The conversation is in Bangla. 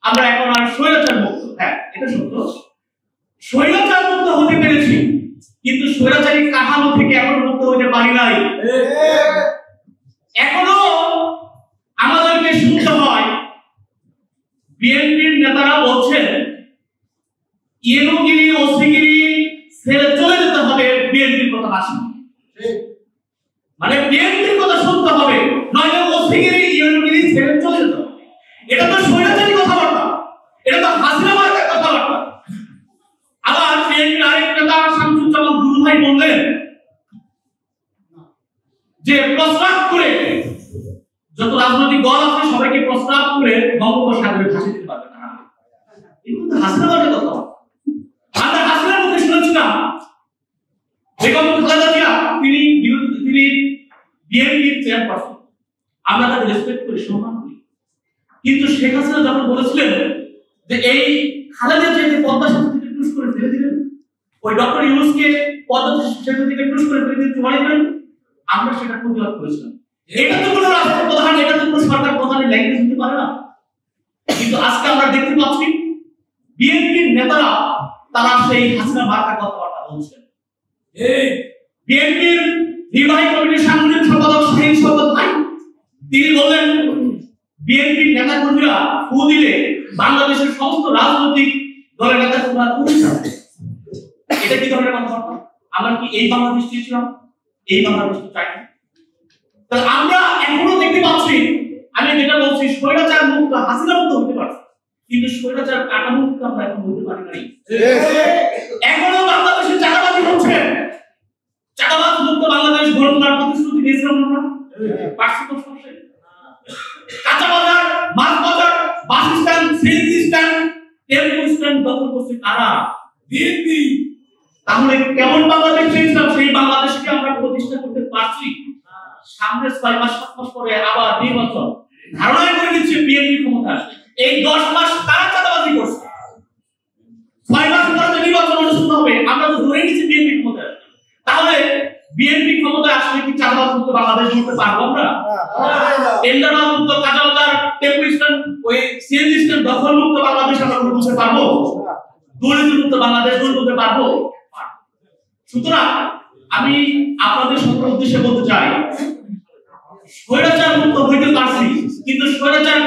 আমরা এখন আর স্বৈরাচার মুক্ত। হ্যাঁ, এটা সত্য, স্বৈরাচার মুক্ত হতে পেরেছি, কিন্তু স্বৈরাচারী কাঠামো থেকে এখনো মুক্ত হতে পারি নাই। এখনো আমাদেরকে শুনতে হয় বিএনপির নেতারা বলছেন ইয়েনুগিরি ওসিগিরি ছেড়ে চলে যেতে হবে, বিএনপির কথা না শুনে। মানে বিএনপির কথা শুনতে হবে, নয়তো ওসিগিরি ইয়েনুগিরি ছেড়ে চলে যেতে হবে। এটা তো স্বৈরাচারী কথাবার্তা, এটা তো হাসিনা মার্কার কথাবার্তা। আবার বিএনপির আরেক নেতা শামসুজ্জামান দুরু ভাই বললেন যে প্রস্তাব করে যত রাজনৈতিক দল আছে সবাইকে প্রস্তাব করে বঙ্গোপসাগরে ভাসিয়ে দিতে পারবে না। এগুলো তো হাসিনা মার্কার কথা। আমরা হাসিনার মুখে শুনেছিলাম বেগম খালেদা জিয়া তিনি বিএনপির চেয়ারপারসন, আমরা তাকে রেসপেক্ট করি, সম্মান করি। কিন্তু শেখ হাসিনা যখন বলেছিলেন যে এই খালেদা জিয়াকে পদ্মা সেতু থেকে টুস করে ফেলে দিলেন, ওই ডক্টর ইউনূসকে পদ্মা সেতু থেকে টুস করে ফেলে দিতে পারবেন, আমরা সেটা প্রতিবাদ করেছিলাম। এটা তো কোনো রাষ্ট্র প্রধান, এটা তো কোনো সরকার প্রধানের ল্যাঙ্গুয়েজ হতে পারে না। কিন্তু আজকে আমরা দেখতে পাচ্ছি বিএনপির নেতারা তারা সেই হাসিনা মার্কার কথাবার্তা বলছেন। বিএনপির নির্বাহী কমিটির সাংগঠনিক সম্পাদক শাহীন শওকত ভাই তিনি বললেন বিএনপির নেতা কর্মীরা ফু দিলে বাংলাদেশের সমস্ত রাজনৈতিক দলের নেতা কর্মীরা উঠে যাবে। এটা কি ধরনের কথাবার্তা? আমরা কি এই বাংলাদেশ চেয়েছিলাম? এই বাংলাদেশ চাই না। তাহলে আমরা এখনো দেখতে পাচ্ছি, আমি যেটা বলছি স্বৈরাচার মুক্ত হাসিনা মুক্ত হতে পারছি, কিন্তু স্বৈরাচার কাঠামো মুক্ত আমরা এখন হতে পারি নাই। এখনো বাংলাদেশে চাঁদাবাজি হচ্ছে। চাঁদাবাজ মুক্ত বাংলাদেশ গড়ে তোলার প্রতিশ্রুতি দিয়েছিলাম আমরা, পারছি তো সমস্যা। কাঁচা বাজার, মাছ বাজার, bus stand, CNG stand, tempo stand দখল করছে কারা? বিএনপি। তাহলে কেমন বাংলাদেশ চেয়েছিলাম সেই বাংলাদেশকে আমরা প্রতিষ্ঠা করতে পারছি? সামনে 6 মাস 7 মাস পরে আবার নির্বাচন, ধারণা করে দিচ্ছে বিএনপি ক্ষমতা আসবে। এই 10 মাস কারা চাঁদাবাজি করছে? 6 মাস পরে নির্বাচন অনুষ্ঠিত হবে, আমরা তো ধরে নিচ্ছি বিএনপি ক্ষমতা আসবে। তাহলে বিএনপি ক্ষমতায় আসলে কি চাঁদাবাজ মুক্ত বাংলাদেশ করতে পারবো আমরা? টেন্ডারবাজ মুক্ত, কাঁচা বাজার, টেম্পো স্ট্যান্ড, ওই সিএনজি স্ট্যান্ড দখল মুক্ত বাংলাদেশ আমরা করতে পারবো? দুর্নীতি মুক্ত বাংলাদেশ করতে পারবো? সুতরাং আমি আপনাদের সকলের উদ্দেশ্যে বলতে চাই স্বৈরাচার মুক্ত হইতে পারছি, কিন্তু স্বৈরাচার